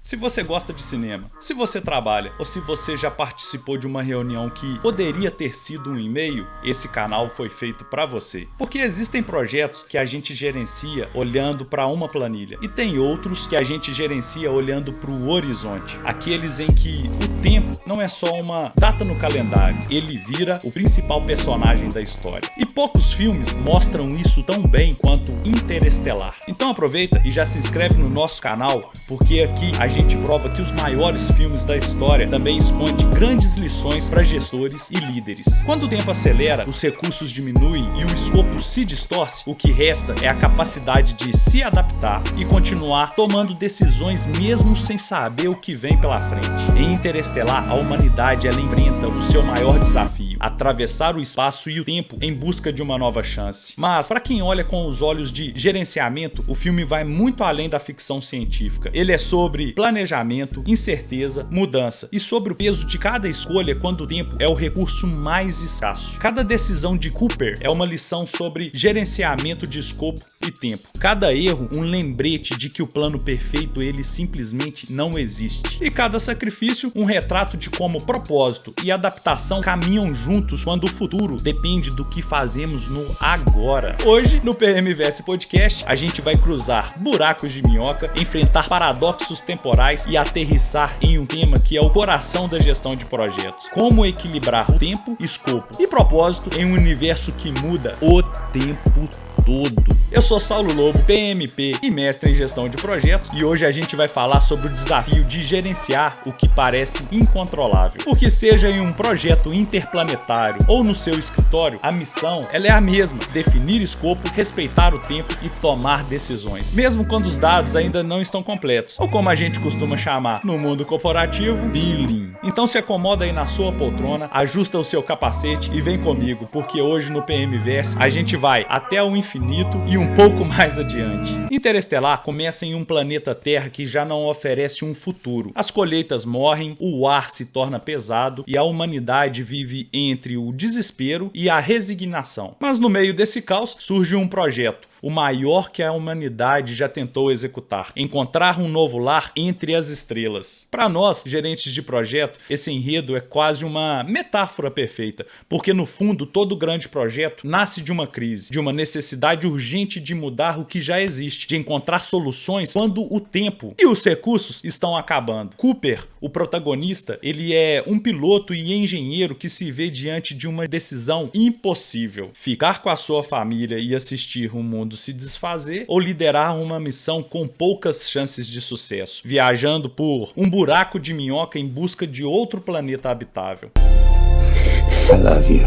Se você gosta de cinema, se você trabalha ou se você já participou de uma reunião que poderia ter sido um e-mail, esse canal foi feito para você. Porque existem projetos que a gente gerencia olhando para uma planilha e tem outros que a gente gerencia olhando para o horizonte. Aqueles em que o tempo não é só uma data no calendário, ele vira o principal personagem da história. E poucos filmes mostram isso tão bem quanto Interestelar. Então aproveita e já se inscreve no nosso canal, porque aqui a gente prova que os maiores filmes da história também escondem grandes lições para gestores e líderes. Quando o tempo acelera, os recursos diminuem e o escopo se distorce, o que resta é a capacidade de se adaptar e continuar tomando decisões mesmo sem saber o que vem pela frente. Em Interestelar, a humanidade ela enfrenta o seu maior desafio: atravessar o espaço e o tempo em busca de uma nova chance. Mas para quem olha com os olhos de gerenciamento, o filme vai muito além da ficção científica. Ele é sobre planejamento, incerteza, mudança e sobre o peso de cada escolha quando o tempo é o recurso mais escasso. Cada decisão de Cooper é uma lição sobre gerenciamento de escopo e tempo. Cada erro um lembrete de que o plano perfeito ele simplesmente não existe. E cada sacrifício um retrato de como propósito e adaptação caminham juntos quando o futuro depende do que fazemos no agora. Hoje no PMVS Podcast a gente vai cruzar buracos de minhoca, enfrentar paradoxos temporais e aterrissar em um tema que é o coração da gestão de projetos: como equilibrar o tempo, escopo e propósito em um universo que muda o tempo todo. Eu sou Saulo Lobo, PMP e mestre em gestão de projetos, e hoje a gente vai falar sobre o desafio de gerenciar o que parece incontrolável. Porque seja em um projeto interplanetário ou no seu escritório, a missão ela é a mesma: definir escopo, respeitar o tempo e tomar decisões, mesmo quando os dados ainda não estão completos, ou como a gente costuma chamar no mundo corporativo, billing. Então se acomoda aí na sua poltrona, ajusta o seu capacete e vem comigo, porque hoje no PMVS a gente vai até o infinito e um pouco mais adiante. Interestelar começa em um planeta Terra que já não oferece um futuro. As colheitas morrem, o ar se torna pesado e a humanidade vive entre o desespero e a resignação. Mas no meio desse caos surge um projeto, o maior que a humanidade já tentou executar: encontrar um novo lar entre as estrelas. Para nós, gerentes de projeto, esse enredo é quase uma metáfora perfeita, porque no fundo todo grande projeto nasce de uma crise, de uma necessidade urgente de mudar o que já existe, de encontrar soluções quando o tempo e os recursos estão acabando. Cooper, o protagonista, ele é um piloto e engenheiro que se vê diante de uma decisão impossível: ficar com a sua família e assistir o mundo se desfazer, ou liderar uma missão com poucas chances de sucesso, viajando por um buraco de minhoca em busca de outro planeta habitável. I love you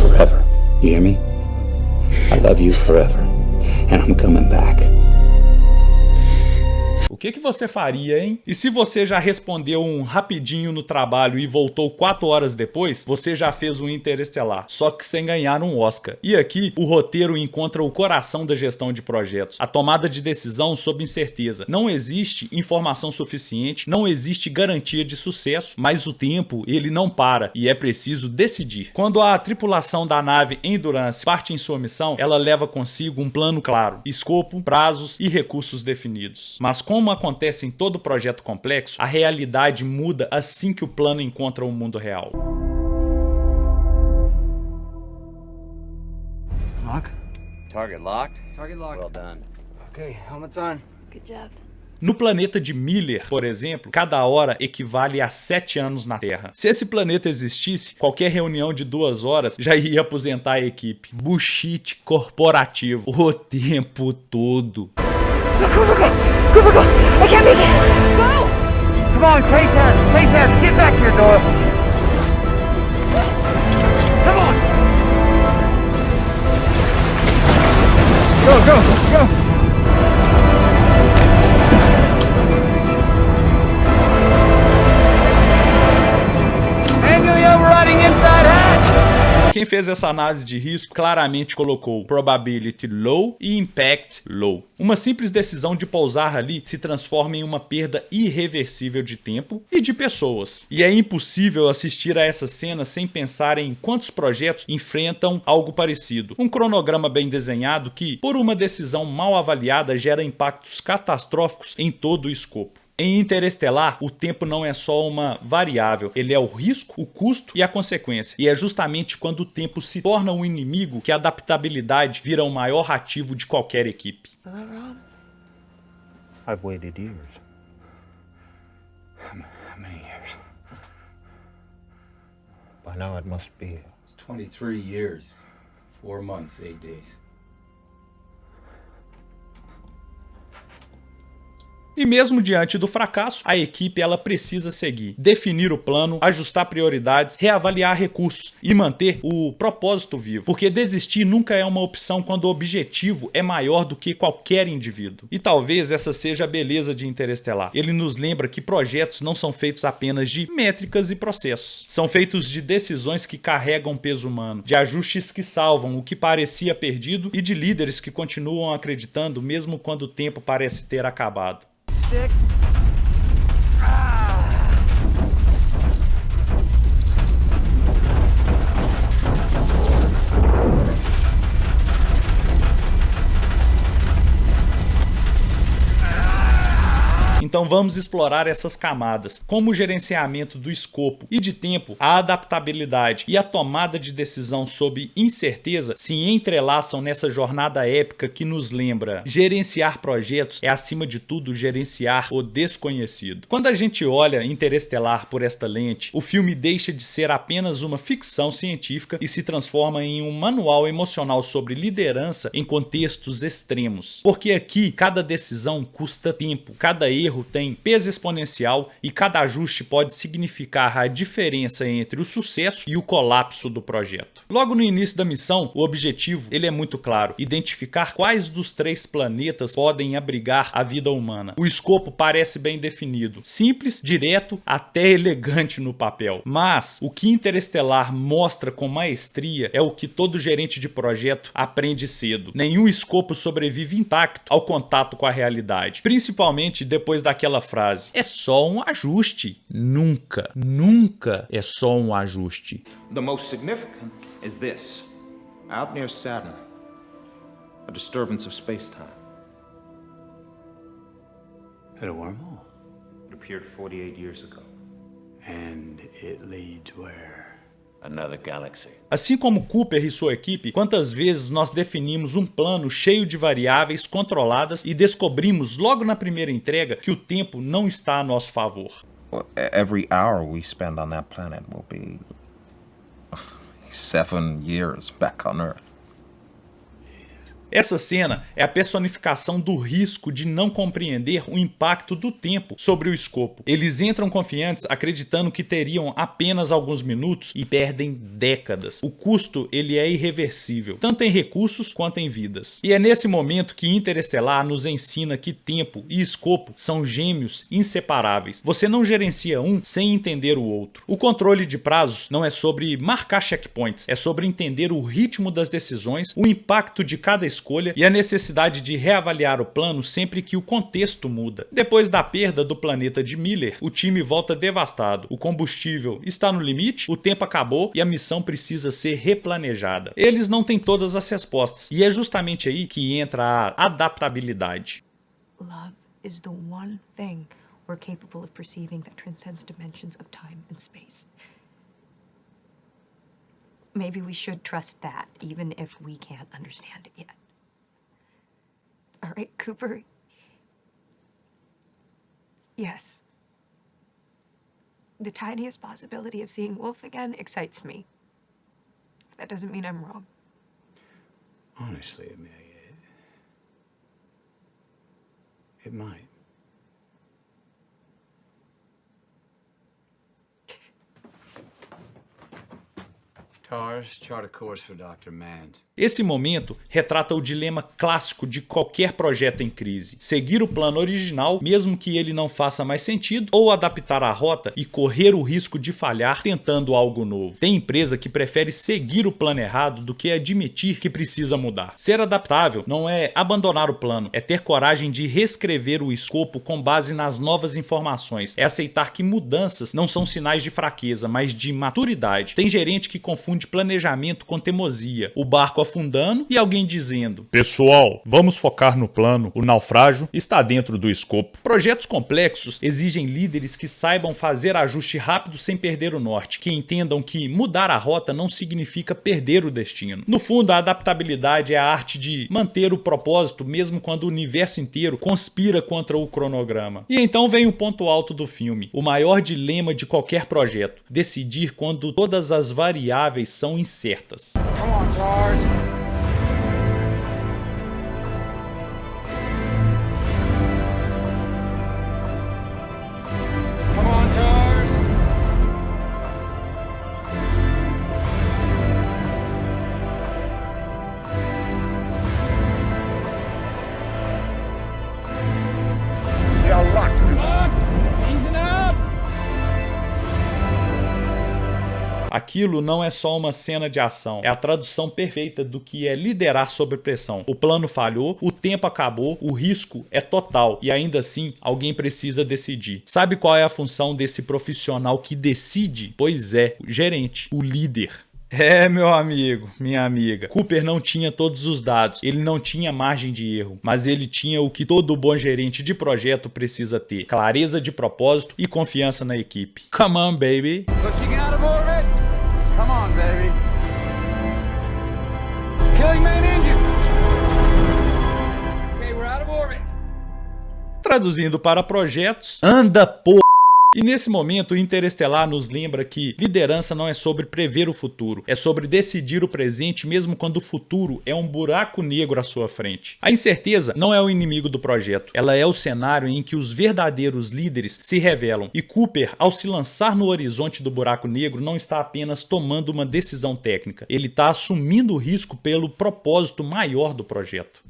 forever. You hear me? I love you forever. And I'm coming back. O que você faria, hein? E se você já respondeu um rapidinho no trabalho e voltou 4 horas depois, você já fez um Interestelar, só que sem ganhar um Oscar. E aqui, o roteiro encontra o coração da gestão de projetos: a tomada de decisão sob incerteza. Não existe informação suficiente, não existe garantia de sucesso, mas o tempo, ele não para e é preciso decidir. Quando a tripulação da nave Endurance parte em sua missão, ela leva consigo um plano claro, escopo, prazos e recursos definidos. Mas como acontece em todo projeto complexo, a realidade muda assim que o plano encontra o mundo real. Lock? Target locked? Target locked. Well done. Okay, helmet's on. Good job. No planeta de Miller, por exemplo, cada hora equivale a 7 anos na Terra. Se esse planeta existisse, qualquer reunião de 2 horas já ia aposentar a equipe. Bullshit corporativo o tempo todo. Cooper, go! I can't make it! Go! Come on, place hands, get back here, Noah. Come on! Go! Manually overriding inside hatch! Quem fez essa análise de risco claramente colocou probability low e impact low. Uma simples decisão de pousar ali se transforma em uma perda irreversível de tempo e de pessoas. E é impossível assistir a essa cena sem pensar em quantos projetos enfrentam algo parecido. Um cronograma bem desenhado que, por uma decisão mal avaliada, gera impactos catastróficos em todo o escopo. Em Interestelar, o tempo não é só uma variável, ele é o risco, o custo e a consequência. E é justamente quando o tempo se torna um inimigo que a adaptabilidade vira o maior ativo de qualquer equipe. I've waited years. How many years? By now it must be. It's 23 years, 4 months, 8 days. E mesmo diante do fracasso, a equipe ela precisa seguir, definir o plano, ajustar prioridades, reavaliar recursos e manter o propósito vivo. Porque desistir nunca é uma opção quando o objetivo é maior do que qualquer indivíduo. E talvez essa seja a beleza de Interestelar. Ele nos lembra que projetos não são feitos apenas de métricas e processos. São feitos de decisões que carregam peso humano, de ajustes que salvam o que parecia perdido e de líderes que continuam acreditando mesmo quando o tempo parece ter acabado. Stick. Então vamos explorar essas camadas, como o gerenciamento do escopo e de tempo, a adaptabilidade e a tomada de decisão sob incerteza se entrelaçam nessa jornada épica que nos lembra: gerenciar projetos é acima de tudo gerenciar o desconhecido. Quando a gente olha Interestelar por esta lente, o filme deixa de ser apenas uma ficção científica e se transforma em um manual emocional sobre liderança em contextos extremos. Porque aqui cada decisão custa tempo, cada erro tem peso exponencial e cada ajuste pode significar a diferença entre o sucesso e o colapso do projeto. Logo no início da missão, o objetivo ele é muito claro: identificar quais dos 3 planetas podem abrigar a vida humana. O escopo parece bem definido, simples, direto, até elegante no papel. Mas o que Interestelar mostra com maestria é o que todo gerente de projeto aprende cedo: nenhum escopo sobrevive intacto ao contato com a realidade, principalmente depois daquela frase: é só um ajuste. Nunca, nunca é só um ajuste. The most significant is this. Out near Saturn, a disturbance of space-time. At a wormhole? It appeared 48 years ago. And it leads where? Another galaxy. Assim como Cooper e sua equipe, quantas vezes nós definimos um plano cheio de variáveis controladas e descobrimos logo na primeira entrega que o tempo não está a nosso favor. Well, every hour we spend on that planet will be 7 years back on Earth. Essa cena é a personificação do risco de não compreender o impacto do tempo sobre o escopo. Eles entram confiantes acreditando que teriam apenas alguns minutos e perdem décadas. O custo ele é irreversível, tanto em recursos quanto em vidas. E é nesse momento que Interestelar nos ensina que tempo e escopo são gêmeos inseparáveis. Você não gerencia um sem entender o outro. O controle de prazos não é sobre marcar checkpoints, é sobre entender o ritmo das decisões, o impacto de cada escolha e a necessidade de reavaliar o plano sempre que o contexto muda. Depois da perda do planeta de Miller, o time volta devastado. O combustível está no limite, o tempo acabou e a missão precisa ser replanejada. Eles não têm todas as respostas e é justamente aí que entra a adaptabilidade. Love is the one thing we're capable of perceiving that transcends dimensions of time and space. Maybe we should trust that, even if we can't understand it yet. All right, Cooper? Yes. The tiniest possibility of seeing Wolf again excites me. That doesn't mean I'm wrong. Honestly, Amelia, it might. TARS, chart a course for Dr. Mand. Esse momento retrata o dilema clássico de qualquer projeto em crise: seguir o plano original, mesmo que ele não faça mais sentido, ou adaptar a rota e correr o risco de falhar tentando algo novo. Tem empresa que prefere seguir o plano errado do que admitir que precisa mudar. Ser adaptável não é abandonar o plano, é ter coragem de reescrever o escopo com base nas novas informações, é aceitar que mudanças não são sinais de fraqueza, mas de maturidade. Tem gerente que confunde de planejamento com teimosia, o barco afundando e alguém dizendo: pessoal, vamos focar no plano, o naufrágio está dentro do escopo. Projetos complexos exigem líderes que saibam fazer ajuste rápido sem perder o norte, que entendam que mudar a rota não significa perder o destino. No fundo, a adaptabilidade é a arte de manter o propósito mesmo quando o universo inteiro conspira contra o cronograma. E então vem o ponto alto do filme, o maior dilema de qualquer projeto: decidir quando todas as variáveis são incertas. Come on, Tars. Come on, Tars. We are locked. Easing up. Aquilo não é só uma cena de ação, é a tradução perfeita do que é liderar sob pressão. O plano falhou, o tempo acabou, o risco é total e ainda assim alguém precisa decidir. Sabe qual é a função desse profissional que decide? Pois é, o gerente, o líder. É, meu amigo, minha amiga, Cooper não tinha todos os dados, ele não tinha margem de erro, mas ele tinha o que todo bom gerente de projeto precisa ter: clareza de propósito e confiança na equipe. Come on, baby! Pushing out of orbit. Come on, baby. Killing main engines. Okay, we're out of orbit. Traduzindo para projetos, anda porra! E nesse momento, o Interestelar nos lembra que liderança não é sobre prever o futuro, é sobre decidir o presente mesmo quando o futuro é um buraco negro à sua frente. A incerteza não é o inimigo do projeto, ela é o cenário em que os verdadeiros líderes se revelam. E Cooper, ao se lançar no horizonte do buraco negro, não está apenas tomando uma decisão técnica, ele está assumindo o risco pelo propósito maior do projeto.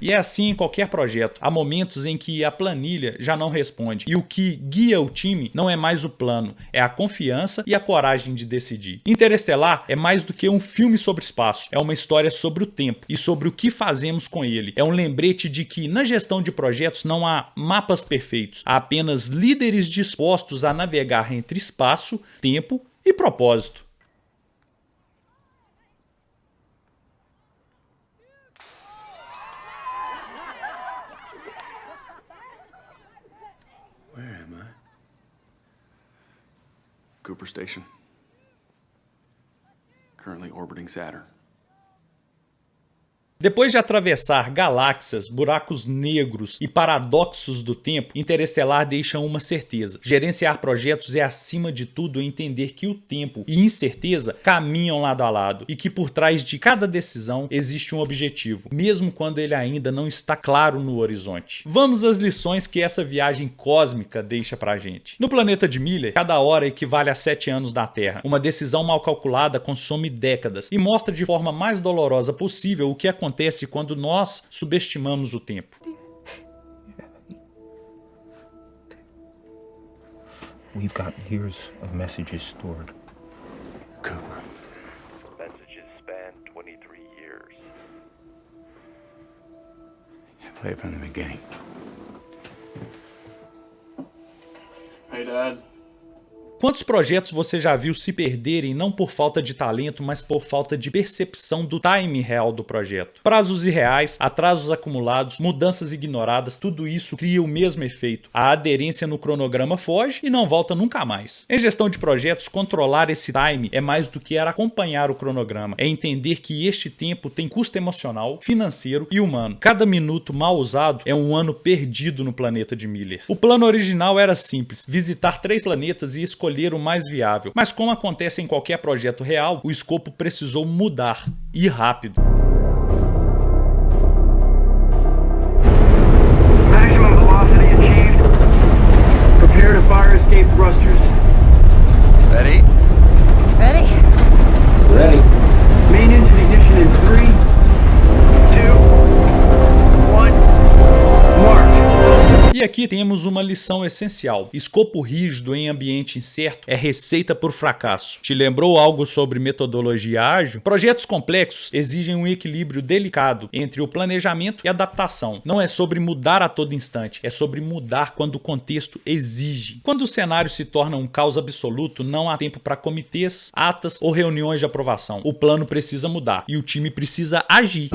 E é assim em qualquer projeto. Há momentos em que a planilha já não responde. E o que guia o time não é mais o plano, é a confiança e a coragem de decidir. Interestelar é mais do que um filme sobre espaço. É uma história sobre o tempo e sobre o que fazemos com ele. É um lembrete de que na gestão de projetos não há mapas perfeitos. Há apenas líderes dispostos a navegar entre espaço, tempo e propósito. Where am I? Cooper Station. Currently orbiting Saturn. Depois de atravessar galáxias, buracos negros e paradoxos do tempo, Interestelar deixa uma certeza: gerenciar projetos é, acima de tudo, entender que o tempo e incerteza caminham lado a lado e que por trás de cada decisão existe um objetivo, mesmo quando ele ainda não está claro no horizonte. Vamos às lições que essa viagem cósmica deixa pra gente. No planeta de Miller, cada hora equivale a 7 anos da Terra. Uma decisão mal calculada consome décadas e mostra de forma mais dolorosa possível o que acontece quando nós subestimamos o tempo. We've got years of messages stored. Cooper. Messages span 23 years. Play it from the beginning. Hey, Dad. Quantos projetos você já viu se perderem não por falta de talento, mas por falta de percepção do time real do projeto? Prazos irreais, atrasos acumulados, mudanças ignoradas, tudo isso cria o mesmo efeito. A aderência no cronograma foge e não volta nunca mais. Em gestão de projetos, controlar esse time é mais do que acompanhar o cronograma. É entender que este tempo tem custo emocional, financeiro e humano. Cada minuto mal usado é um ano perdido no planeta de Miller. O plano original era simples: visitar 3 planetas e escolher o mais viável. Mas como acontece em qualquer projeto real, o escopo precisou mudar, e rápido. Maximum velocity achieved. Prepare to fire escape thrusters. Ready? Ready? Ready. Main engine ignition in 3, 2, 1, march. E aqui temos uma lição essencial. Escopo rígido em ambiente incerto é receita por fracasso. Te lembrou algo sobre metodologia ágil? Projetos complexos exigem um equilíbrio delicado entre o planejamento e adaptação. Não é sobre mudar a todo instante, é sobre mudar quando o contexto exige. Quando o cenário se torna um caos absoluto, não há tempo para comitês, atas ou reuniões de aprovação. O plano precisa mudar e o time precisa agir.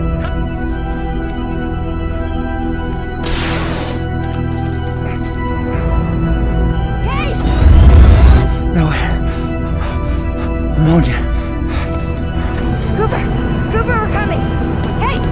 Ammonia. Cooper, we're coming. Case,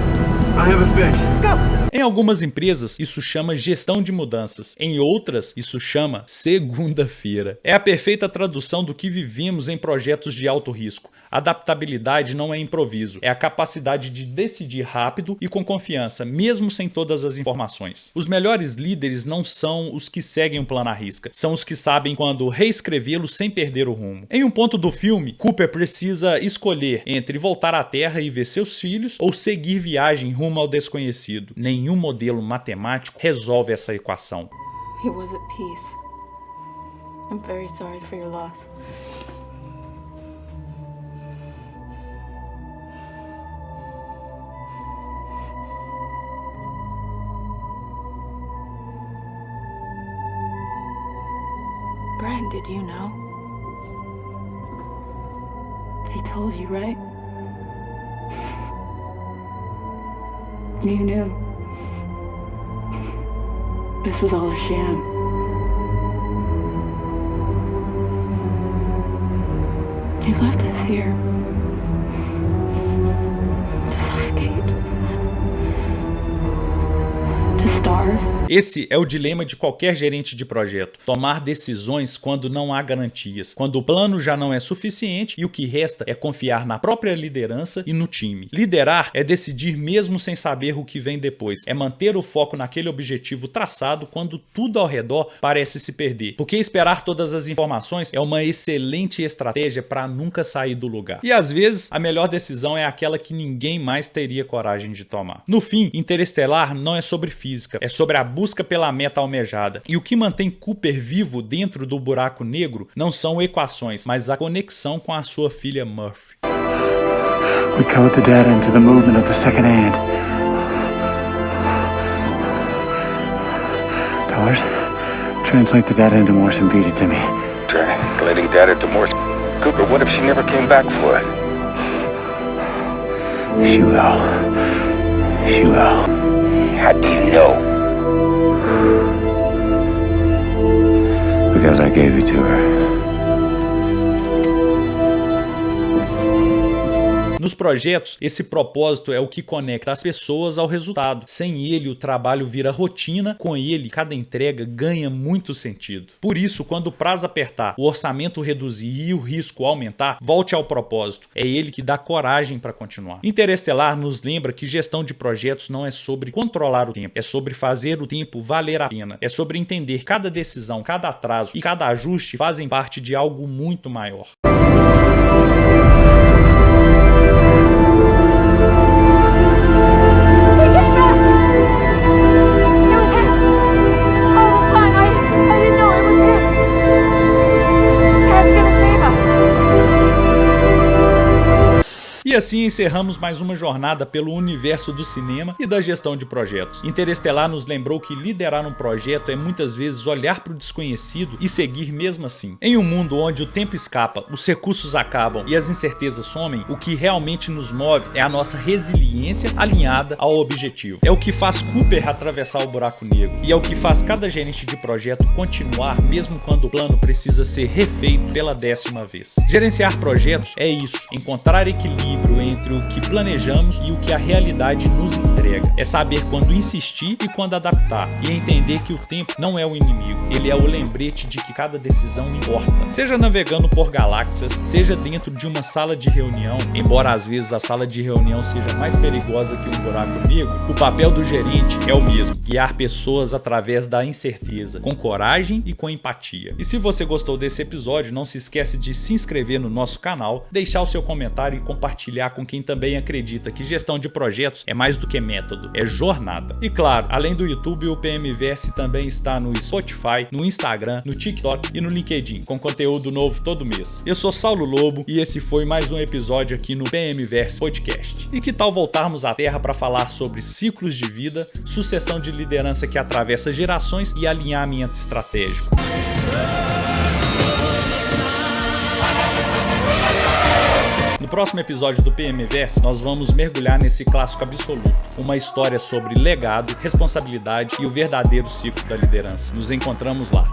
I have a fix. go. Em algumas empresas, isso chama gestão de mudanças. Em outras, isso chama segunda-feira. É a perfeita tradução do que vivemos em projetos de alto risco. Adaptabilidade não é improviso, é a capacidade de decidir rápido e com confiança, mesmo sem todas as informações. Os melhores líderes não são os que seguem um plano à risca, são os que sabem quando reescrevê-lo sem perder o rumo. Em um ponto do filme, Cooper precisa escolher entre voltar à Terra e ver seus filhos ou seguir viagem rumo ao desconhecido. Nenhum modelo matemático resolve essa equação. He was at peace. I'm very sorry for your loss. Brian, did you know? He told you, right? You knew. This was all a sham. He left us here to suffocate, to starve. Esse é o dilema de qualquer gerente de projeto. Tomar decisões quando não há garantias, quando o plano já não é suficiente e o que resta é confiar na própria liderança e no time. Liderar é decidir mesmo sem saber o que vem depois. É manter o foco naquele objetivo traçado quando tudo ao redor parece se perder. Porque esperar todas as informações é uma excelente estratégia para nunca sair do lugar. E às vezes a melhor decisão é aquela que ninguém mais teria coragem de tomar. No fim, Interestelar não é sobre física, é sobre a busca pela meta almejada. E o que mantém Cooper vivo dentro do buraco negro não são equações, mas a conexão com a sua filha Murphy. We code the data into the movement of the second hand. Dollars, translate the data into Morse and feed it to me. Translating data to Morse. Cooper, what if she never came back for it? She will. She will. How do you know? Because I gave it to her. Nos projetos, esse propósito é o que conecta as pessoas ao resultado. Sem ele, o trabalho vira rotina, com ele, cada entrega ganha muito sentido. Por isso, quando o prazo apertar, o orçamento reduzir e o risco aumentar, volte ao propósito. É ele que dá coragem para continuar. Interestelar nos lembra que gestão de projetos não é sobre controlar o tempo, é sobre fazer o tempo valer a pena. É sobre entender que cada decisão, cada atraso e cada ajuste fazem parte de algo muito maior. E assim encerramos mais uma jornada pelo universo do cinema e da gestão de projetos. Interestelar nos lembrou que liderar um projeto é muitas vezes olhar para o desconhecido e seguir mesmo assim. Em um mundo onde o tempo escapa, os recursos acabam e as incertezas somem, o que realmente nos move é a nossa resiliência alinhada ao objetivo. É o que faz Cooper atravessar o buraco negro e é o que faz cada gerente de projeto continuar mesmo quando o plano precisa ser refeito pela 10ª vez. Gerenciar projetos é isso, encontrar equilíbrio entre o que planejamos e o que a realidade nos entrega. É saber quando insistir e quando adaptar, e entender que o tempo não é o inimigo, ele é o lembrete de que cada decisão importa. Seja navegando por galáxias, seja dentro de uma sala de reunião, embora às vezes a sala de reunião seja mais perigosa que um buraco negro, o papel do gerente é o mesmo, guiar pessoas através da incerteza, com coragem e com empatia. E se você gostou desse episódio, não se esquece de se inscrever no nosso canal, deixar o seu comentário e compartilhar com quem também acredita que gestão de projetos é mais do que método, é jornada. E claro, além do YouTube, o PMverse também está no Spotify, no Instagram, no TikTok e no LinkedIn, com conteúdo novo todo mês. Eu sou Saulo Lobo e esse foi mais um episódio aqui no PMverse Podcast. E que tal voltarmos à Terra para falar sobre ciclos de vida, sucessão de liderança que atravessa gerações e alinhamento estratégico? No próximo episódio do PMverse, nós vamos mergulhar nesse clássico absoluto, uma história sobre legado, responsabilidade e o verdadeiro ciclo da liderança. Nos encontramos lá.